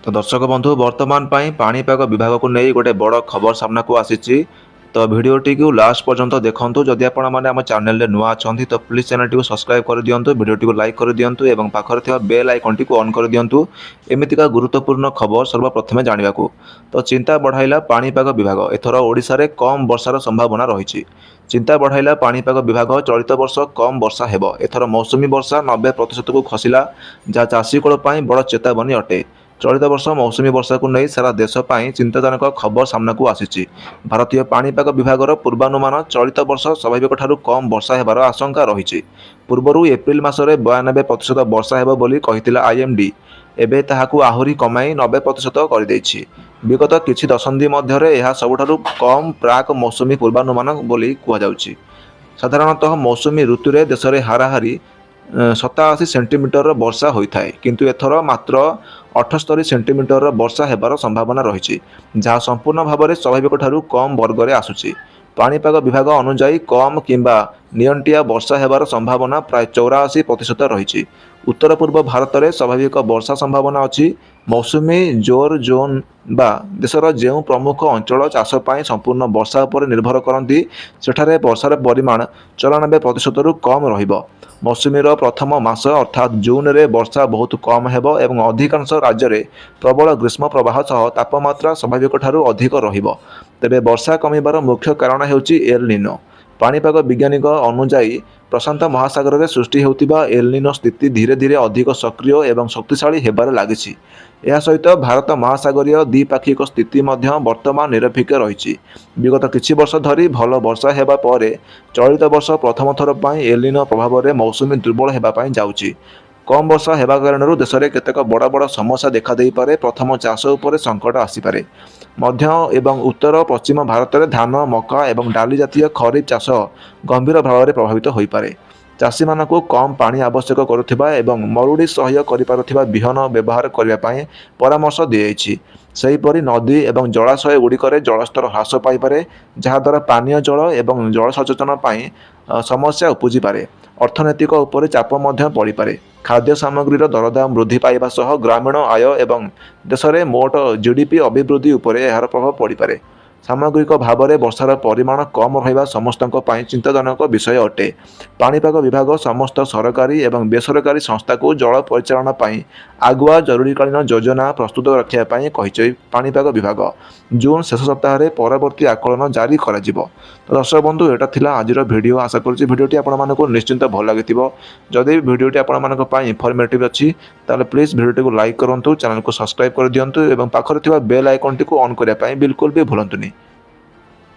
तो दर्शक बंधु वर्तमान पाणीपाग विभाग को नहीं गोटे बड़ खबर सामना को आसी। तो भिडटी को लास्ट पर्यंत देखूँ जदि आप चैनल नुआ अच्छा तो प्लीज चैनल टी सब्सक्राइब कर दिंतु, भिडटी को लाइक कर दिंतु और पाखर बेल आइकन टी ऑन कर दिंतु। एमतीका गुरुत्वपूर्ण खबर सर्वप्रथम जाना। तो चिंता बढ़ाइला पाणीपाग विभाग, एथर ओडिशा रे कम वर्षार संभावना रही। चिंता बढ़ाइला पाणीपाग विभाग, चलित वर्ष कम वर्षा हेब। एथर मौसुमी वर्षा 90% को खसला, जहाँ चाषी कूल बड़ चेतावनी अटे। चलित वर्ष मौसुमी वर्षा को नहीं सारा देश में चिंताजनक खबर सामना को आसी। भारतीय पाणीपाग विभाग पूर्वानुमान चलित वर्ष स्वाभाविक ठारू कम वर्षा हेबार आशंका रही। पूर्वर एप्रिल मासरे 92% वर्षा हेब बोली कहिथिला आईएमडी, एबे ताहाकू आहुरी कमाई 90% कर। विगत किछि दशंधि मध्यरे यह सबुठारु कम प्राक मौसुमी पूर्वानुमान बोली कुहाଯାଉଛି। साधारणतः मौसुमी ऋतुरे देश में हाराहारी 87 सेंटीमीटर वर्षा होता है, किंतु एथर मात्र 78 सेंटीमीटर वर्षा हेबार संभावना रही, जहाँ संपूर्ण भाव में स्वाभाविक ठारू कम वर्ग में आसूची। पाणीपाग विभाग अनुजाई कम किंबा नियंटिया वर्षा हेबार संभावना प्राय 84% रही। उत्तर पूर्व भारत में स्वाभाविक वर्षा संभावना अच्छी। मौसुमी जोर जोन बा देशर जो प्रमुख अंचल चाष पाई संपूर्ण वर्षा पर निर्भर करती, सेठारे वर्षार परिमाण 94% कम रहिबो। मौसुमीर प्रथम मास अर्थात जून रे वर्षा बहुत कम हेबो एवं अधिकांश राज्य में प्रबल ग्रीष्म प्रवाह सह तापमात्रा स्वाभाविक ठारू अधिक रहिबो। तेबे वर्षा कमिबार मुख्य कारण हेउची एल निनो। पाणीपाग वैज्ञानिक अनुजाई प्रशांत महासागर में सृष्टि होतिबा एल निनो स्थिति धीरे धीरे अधिक सक्रिय एवं शक्तिशाली हेबार लागिछि। यह सहित भारत महासागरीय द्विपाक्षिक स्थिति मध्य वर्तमान निरपेक्ष रही। विगत किछि वर्ष धरी भल वर्षा हेबा परे चलित वर्ष प्रथम थर पई एल निनो प्रभाव में मौसुमी दुर्बल हेबा पई जाउछि। कम वर्षा हेबा कारण देश में केतेक बड़ बड़ समस्या देखा देई पारे। प्रथम चाष उपर संकट आसीपारे। मध्य एवं उत्तर पश्चिम भारत में धान, मका एवं डाली जातीय खरीफ चाष गंभीर भाव में प्रभावित हो पारे। चाषी मानक कम पानी आवश्यक करुथिबा एवं मरुड़ी सह्य करिपारुथिबा बिहन व्यवहार करने पाई परामर्श दिए। सेहीपरि नदी एवं जलाशय गुड़िकर जलस्तर ह्रास पाइपे, जहाद्वारा पानीय जल एवं जल सचेतन पाई समस्या उपजी पारे। अर्थनैतिक उपर चाप मध्य पड़ी पारे। खाद्य सामग्रीर दरदाम वृद्धि पाइबा सह ग्रामीण आय एवं देश में मोट जीडीपी अभिवृद्धि उपर यार प्रभाव पड़ी पारे। सामग्रिक भाव में वर्षार परिमाण कम रहा समस्त चिंताजनक विषय अटे। पाणीपाग विभाग समस्त सरकारी एवं बेसरकारी संस्था को जल परिचालन पाई आगुआ जरूरीकालीन योजना प्रस्तुत रखापी कही पाणीपाग विभाग। जून शेष सप्ताह परवर्ती आकलन जारी कर। तो दर्शक बंधु एटा थिला आजिर वीडियो। आशा करुच्ची भिडियोटी आपको निश्चिंत भल लगी। जदि भिडियोटी आपको इनफॉर्मेटिव अच्छी ताले प्लीज भिडियोटी को लाइक करूँ, चैनल को सब्सक्राइब कर दिंतु और पाखर बेल आइकन टी ऑन करने बिल्कुल भी भूलंतुनि।